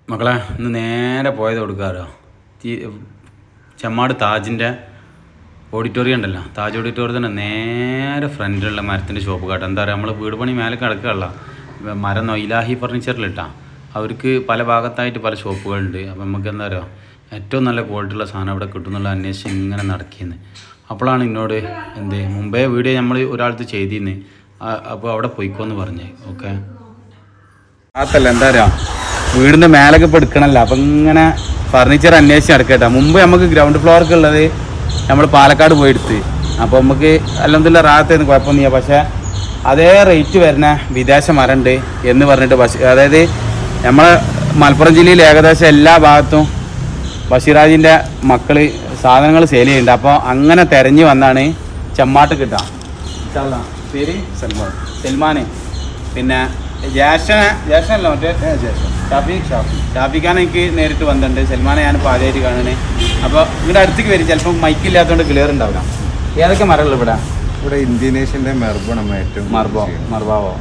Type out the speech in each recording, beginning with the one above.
മക്കളെ ഇന്ന് നേരെ പോയത് കൊടുക്കാറോ ചെമ്മാട് താജിൻ്റെ ഓഡിറ്റോറിയം ഉണ്ടല്ലോ, താജ് ഓഡിറ്റോറിയത്തിൻ്റെ നേരെ ഫ്രണ്ടിലുള്ള മരത്തിൻ്റെ ഷോപ്പ് കാട്ടും. എന്താ പറയുക, നമ്മൾ വീട് പണി മേലെ കിടക്കുകയുള്ള മരം ഇലാഹി ഫർണിച്ചറിലിട്ടാ അവർക്ക് പല ഭാഗത്തായിട്ട് പല ഷോപ്പുകളുണ്ട്. അപ്പം നമുക്ക് എന്താ പറയുക, ഏറ്റവും നല്ല ക്വാളിറ്റിയുള്ള സാധനം അവിടെ കിട്ടുന്നുള്ള അന്വേഷിച്ച് ഇങ്ങനെ നടക്കിയെന്ന്. അപ്പോഴാണ് എന്നോട് മുമ്പേ വീഡിയോ നമ്മൾ ഒരാൾക്ക് ചെയ്തിരുന്നു, അപ്പോൾ അവിടെ പോയിക്കോന്ന് പറഞ്ഞേ. ഓക്കെ അതല്ല എന്താ പറയുക, വീടിൻ്റെ മേലൊക്കെ ഇപ്പോൾ എടുക്കണമല്ലോ, അപ്പം ഇങ്ങനെ ഫർണിച്ചർ അന്വേഷിച്ച് നടക്കട്ടെ. മുമ്പ് നമുക്ക് ഗ്രൗണ്ട് ഫ്ലോർക്ക് ഉള്ളത് നമ്മൾ പാലക്കാട് പോയെടുത്ത്, അപ്പോൾ നമുക്ക് അല്ലെന്നുള്ള റാഹത്തായിരുന്നു, കുഴപ്പമൊന്നുമില്ല. പക്ഷേ അതേ റേറ്റ് വരുന്ന വിദേശ മരമുണ്ട് എന്ന് പറഞ്ഞിട്ട് അതായത് നമ്മളെ മലപ്പുറം ജില്ലയിൽ ഏകദേശം എല്ലാ ഭാഗത്തും ബഷീറാജിൻ്റെ മക്കൾ സാധനങ്ങൾ സെയിൽ ചെയ്യുന്നുണ്ട്. അപ്പോൾ അങ്ങനെ തിരഞ്ഞു വന്നാണ് ചെമ്മാട്ട് കിട്ടാം. പേര് സൽമാന്, പിന്നെ ജേഷനല്ലോ മറ്റേ ഷാഫിഖാൻ എനിക്ക് നേരിട്ട് വന്നിട്ടുണ്ട്. സൽമാനെ ഞാൻ ആദ്യമായിട്ട് കാണുന്നത്. അപ്പോൾ ഇവിടെ അടുത്തേക്ക് വരും, ചിലപ്പോൾ മൈക്കില്ലാത്തതുകൊണ്ട് ക്ലിയർ ഉണ്ടാവില്ല. ഏതൊക്കെ മരങ്ങൾ ഇവിടെ ഇന്ത്യനേഷ്യൻ്റെ മെർബാണ് ഏറ്റവും മർബാവോ.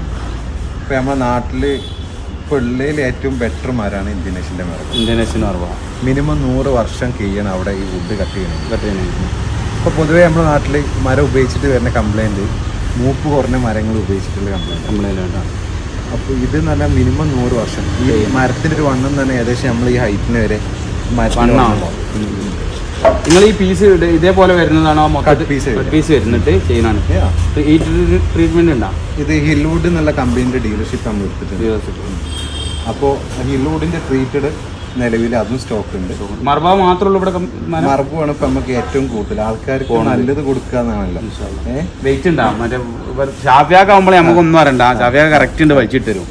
ഇപ്പോൾ നമ്മുടെ നാട്ടിൽ ഇപ്പോൾ ഉള്ളതിൽ ഏറ്റവും ബെറ്റർ മരമാണ് ഇന്ത്യനേഷ്യൻ്റെ മെർബ. ഇന്ത്യനേഷ്യൻ മെർബ മിനിമം 100 വർഷം കഴിയണം അവിടെ ഈ വുഡ് കട്ട് ചെയ്യണം. ഇപ്പോൾ പൊതുവേ നമ്മുടെ നാട്ടിൽ മരം ഉപയോഗിച്ചിട്ട് വരുന്ന കംപ്ലയിൻറ്റ് മൂപ്പ് കുറഞ്ഞ മരങ്ങൾ ഉപയോഗിച്ചിട്ടുള്ള കംപ്ലയിൻ്റ്. അപ്പോൾ ഇത് എന്ന് പറഞ്ഞാൽ മിനിമം 100 വർഷം. ഈ മരത്തിൻ്റെ ഒരു വണ്ണം തന്നെ ഏകദേശം നമ്മൾ ഈ ഹൈറ്റിന് വരെ വണ്ണമാണോ? നിങ്ങൾ ഈ പീസ് ഇതേപോലെ വരുന്നതാണോ? പീസ് വരുന്നിട്ട് ചെയ്യുന്നതാണ്. ഈ ട്രീറ്റ്മെന്റ് ഉണ്ടോ? ഇത് ഹിൽവുഡ് എന്നുള്ള കമ്പനീൻ്റെ ഡീലർഷിപ്പ് നമ്മൾ എടുത്തിട്ടുണ്ട്. അപ്പോൾ ഹിൽവുഡിൻ്റെ ട്രീറ്റഡ് നിലവിൽ അതും സ്റ്റോക്ക് ഉണ്ട്. മർബാവ് മാത്രമേ ഇവിടെ മർബാണ് ഇപ്പം നമുക്ക് ഏറ്റവും കൂടുതൽ ആൾക്കാർക്ക് നല്ലത് കൊടുക്കുക എന്നാണല്ലോ. വെയിറ്റ് ഉണ്ടാവും. മറ്റേ ഷാഫിയാക്ക് ആകുമ്പോഴേ നമുക്കൊന്നും അറിയണ്ട, ഷാഫിയാക്ക് കറക്റ്റ് ഉണ്ട് വലിച്ചിട്ട് തരും.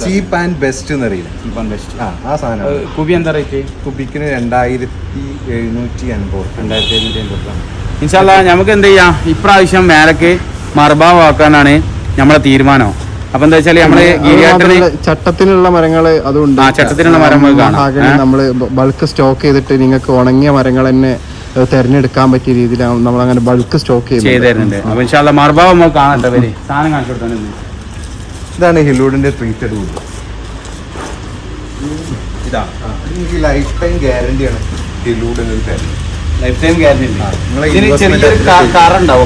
ചീപ്പ് ആൻഡ് ബെസ്റ്റ് എന്നറിയില്ല. ചീപ്പ് ആൻഡ് ബെസ്റ്റ് ആ സാധനം. കുബി എന്താ റേറ്റ്? കുബിക്കിന് 2750. ഇൻഷാ അല്ലാഹ് നമുക്ക് എന്ത് ചെയ്യാം, ഇപ്രാവശ്യം മേലക്ക് മർബാവ് ആക്കാനാണ് നമ്മളെ തീരുമാനം. അപ്പൊ എന്താ വെച്ചാല് നമ്മള് ചട്ടത്തിനുള്ള മരങ്ങള് അതുകൊണ്ട് ചട്ടത്തിനുള്ള മരങ്ങൾ നമ്മള് ബൾക്ക് സ്റ്റോക്ക് ചെയ്തിട്ട് നിങ്ങൾക്ക് ഉണങ്ങിയ മരങ്ങൾ തന്നെ തെരഞ്ഞെടുക്കാൻ പറ്റിയ രീതിയിലാണ് നമ്മൾ അങ്ങനെ ബൾക്ക് സ്റ്റോക്ക് ചെയ്ത് തരുന്നുണ്ട്. അപ്പൊ ഇൻഷാ അല്ലാഹ് മർബാവ് നമ്മൾ കാണട്ടെ. വരി സാധനം കാണിച്ചു കൊടുത്താൽ ഇതാണ് ഹിൽവുഡിന്റെ ട്രീറ്റഡ് വുഡ്. ഇതാ ലൈഫ് ടൈം ഗ്യാരണ്ടിയാണ് ഹിൽവുഡിന് തരുന്നത്. Life time guarantee. ചെറിയൊരു കറ ഉണ്ടാവോ?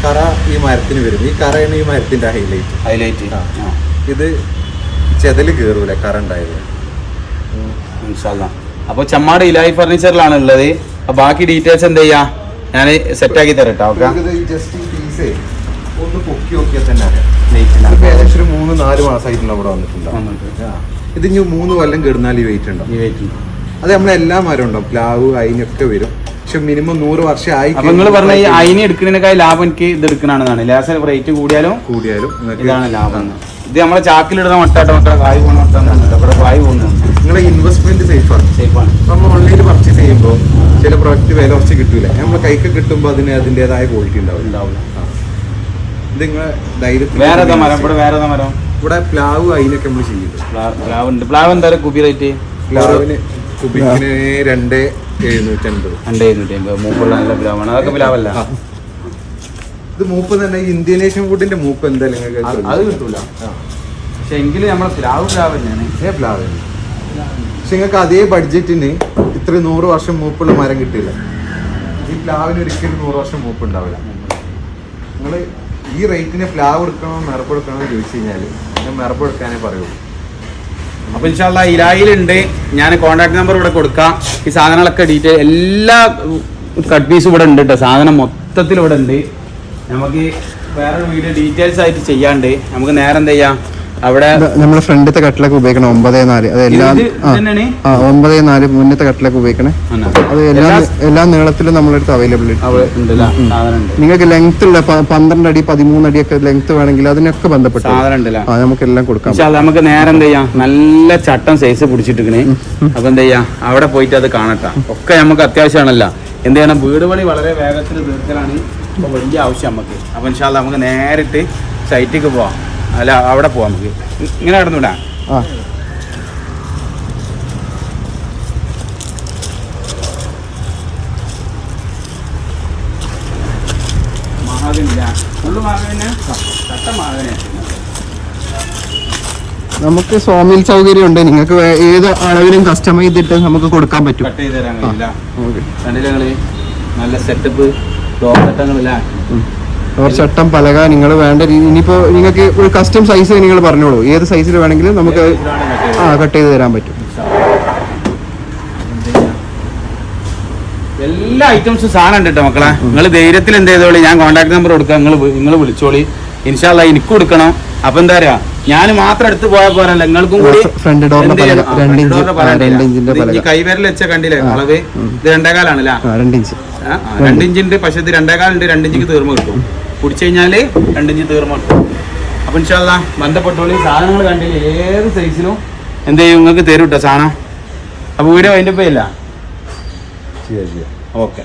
കറ ഈ മരത്തിന് വരും. ഈ കറയാണ് ഈ മരത്തിന്റെ ഹൈലൈറ്റ്. ഇത് ചെതല് കയറൂല കറ ഉണ്ടായത്. അപ്പൊ ചെമ്മാട് ഇലാഹി ഫർണിച്ചറിലാണ് ഉള്ളത്. ബാക്കി ഡീറ്റെയിൽസ് എന്താ ചെയ്യാ, ഞാൻ സെറ്റ് ആക്കി തരട്ടോ. ജസ്റ്റ് ഈ പീസ് ഒന്ന് പൊക്കി നോക്കിയാൽ തന്നെ ഏകദേശം 3-4 മാസമായിട്ടുള്ള അവിടെ വന്നിട്ടുണ്ട്. ഇത് ഇനി 3 കൊല്ലം കിടന്നാൽ ഈ വെയിറ്റ് ഉണ്ടാവും. അത് നമ്മളെല്ലാ മരം ഉണ്ടാവും, പ്ലാവ് അതിനൊക്കെ വരും. പക്ഷെ മിനിമം 100 വർഷം ആയി. നിങ്ങൾ പറഞ്ഞ ഈ അയിന് എടുക്കുന്നതിനേക്കാൾ ലാഭം എനിക്ക് ഇത് എടുക്കണതാണ്. ലേശം റേറ്റ് കൂടിയാലും ഇതാണ് ലാഭം. ഇത് നമ്മളെ ചാക്കിലിടുന്ന മട്ടാട്ടോ മക്കളെ, കായ് പോകുന്ന മട്ടാണ്. ഇവിടെ കായ് പോകുന്നുണ്ട്. നിങ്ങളെ ഇൻവെസ്റ്റ്മെന്റ് സേഫാണ്. നമ്മൾ ഓൺലൈനിൽ പർച്ചേസ് ചെയ്യുമ്പോൾ ചില പ്രൊഡക്റ്റ് വില കുറച്ച് കിട്ടൂല. നമ്മളെ കൈക്ക് കിട്ടുമ്പോൾ അതിൻ്റെതായ ക്വാളിറ്റി ഉണ്ടാവില്ല. ഇത് നിങ്ങളെ ധൈര്യത്തിൽ വേറെ മരം ഇവിടെ പ്ലാവ് അതിനൊക്കെ നമ്മൾ ചെയ്യുന്നത്. പ്ലാവ് എന്താ കുബി റേറ്റ്? പ്ലാവിന് കുബിക്കിന് 2,750. മൂപ്പുള്ള നല്ല പ്ലാവാണ്. അതൊക്കെ പ്ലാവല്ല. ഇത് മൂപ്പ് തന്നെ ഇന്ത്യനേഷ്യൻ വുഡിന്റെ മൂപ്പ് എന്തായാലും അത് കിട്ടൂല. പക്ഷെ എങ്കിലും നമ്മളെ പ്ലാവ് തന്നെയാണ്. പ്ലാവ്. പക്ഷെ നിങ്ങൾക്ക് അതേ ബഡ്ജറ്റിന് ഇത്ര 100 വർഷം മൂപ്പുള്ള മരം കിട്ടില്ല. ഈ പ്ലാവിന് ഒരിക്കലും 100 വർഷം മൂപ്പ് ഉണ്ടാവില്ല. നിങ്ങൾ ഈ റേറ്റിന് പ്ലാവ് എടുക്കണോ മെറപ്പ് എടുക്കണോ എന്ന് ചോദിച്ചു കഴിഞ്ഞാൽ ഞാൻ മെറപ്പ് എടുക്കാനേ പറയുള്ളൂ. അപ്പോൾ ഇൻഷാ അല്ലാഹ് ഇലാഹിലുണ്ട്. ഞാൻ കോൺടാക്ട് നമ്പർ ഇവിടെ കൊടുക്കാം. ഈ സാധനങ്ങളൊക്കെ ഡീറ്റെയിൽ എല്ലാ കട്ട് പീസും ഇവിടെ ഉണ്ട് കേട്ടോ. സാധനം മൊത്തത്തിൽ ഇവിടെ ഉണ്ട്. നമുക്ക് വേറെ വീഡിയോ ഡീറ്റെയിൽസ് ആയിട്ട് ചെയ്യാണ്ട് നമുക്ക് നേരെ എന്താ ചെയ്യാം, അവിടെ നമ്മളെ ഫ്രണ്ടിലത്തെ കട്ടിലൊക്കെ ഉപയോഗിക്കണം 9-4. അതെല്ലാം 9-4 മുന്നത്തെ കട്ടിലൊക്കെ ഉപയോഗിക്കണേ. അത് എല്ലാ നീളത്തിലും നമ്മളെടുത്ത് അവൈലബിൾ നിങ്ങൾക്ക് ലെങ്ത് ഉള്ള 12 അടി 13 അടിയൊക്കെ ലെങ്ത് വേണമെങ്കിൽ അതിനൊക്കെ ബന്ധപ്പെട്ട് നമുക്ക് എല്ലാം കൊടുക്കാം. നമുക്ക് നേരെ എന്ത് ചെയ്യാം, നല്ല ചട്ടം സൈസ് പിടിച്ചിട്ടിരിക്കണേ. അപ്പൊ എന്താ ചെയ്യാം, അവിടെ പോയിട്ട് അത് കാണട്ടാ. ഒക്കെ നമുക്ക് അത്യാവശ്യമാണല്ലോ. എന്ത് ചെയ്യണം, വീട് പണി വളരെ വേഗത്തിൽ തീർക്കലാണ് ഇപ്പോൾ വലിയ ആവശ്യം നമുക്ക്. അപ്പോൾ ഇൻഷാ അല്ലാഹ് നമുക്ക് നേരിട്ട് സൈറ്റിലേക്ക് പോവാം. അല്ല അവിടെ പോവാം. നമുക്ക് ഇങ്ങനെ നടന്നുവിടാം. മഹാഗനില്ല, ഫുള്ള് മഹാഗന, ചട്ട മഹാഗന. നമുക്ക് സോമിൽ സൗകര്യം ഉണ്ട്. നിങ്ങൾക്ക് ഏത് അളവിലും കസ്റ്റമൈസ് ചെയ്തിട്ട് നമുക്ക് കൊടുക്കാൻ പറ്റും. കട്ട് ചെയ്ത് തരാൻ കഴിയില്ല. ഓക്കെ. കണ്ടില്ലേ നല്ല സെറ്റപ്പ് ഡോർ ചട്ടങ്ങളില്ല. ഡോർ ചട്ടം പലക നിങ്ങൾ വേണ്ട രീതി. ഇനിയിപ്പോൾ നിങ്ങൾക്ക് ഒരു കസ്റ്റം സൈസ് നിങ്ങൾ പറഞ്ഞോളൂ. ഏത് സൈസിൽ വേണമെങ്കിലും നമുക്ക് കട്ട് ചെയ്ത് തരാൻ പറ്റും. എല്ലാ ഐറ്റംസും സാധനം ഉണ്ട് കേട്ടോ മക്കളെ. നിങ്ങൾ ധൈര്യത്തിൽ എന്ത് ചെയ്തോളി, ഞാൻ കോൺടാക്ട് നമ്പർ കൊടുക്കാം, നിങ്ങൾ വിളിച്ചോളി. ഇൻഷാല്ലാ എനിക്ക് കൊടുക്കണം. അപ്പൊ എന്താ പറയാ, ഞാൻ മാത്രം എടുത്ത് പോയാൽ പോരല്ല, നിങ്ങൾക്കും കൂടി ഫ്രണ്ട് ഡോറിന്റെ പലക 2 ഇഞ്ചിന്റെ പലക. കൈവിരൽ വെച്ച കണ്ടില്ലേ അളവ്, ഇത് 2.5 2 ഇഞ്ച്. 2 ഇഞ്ചിന്റെ പക്ഷെ ഇത് 2.5 ഉണ്ട്. 2 ഇഞ്ചിക്ക് തീർമ്മ കിട്ടും. കുടിച്ചു കഴിഞ്ഞാല് 2 ഇഞ്ച് തീർമ്മ കിട്ടും. അപ്പൊ ഇൻഷാല്ലാ ബന്ധപ്പെട്ടോളി. സാധനങ്ങൾ കണ്ടില്ലേ ഏത് സൈസിലും എന്ത് ചെയ്യും നിങ്ങൾക്ക് തരും കേട്ടോ സാധനം. അപ്പൊ വീഡിയോ അതിന്റെ പേരില്ല. ഓക്കെ.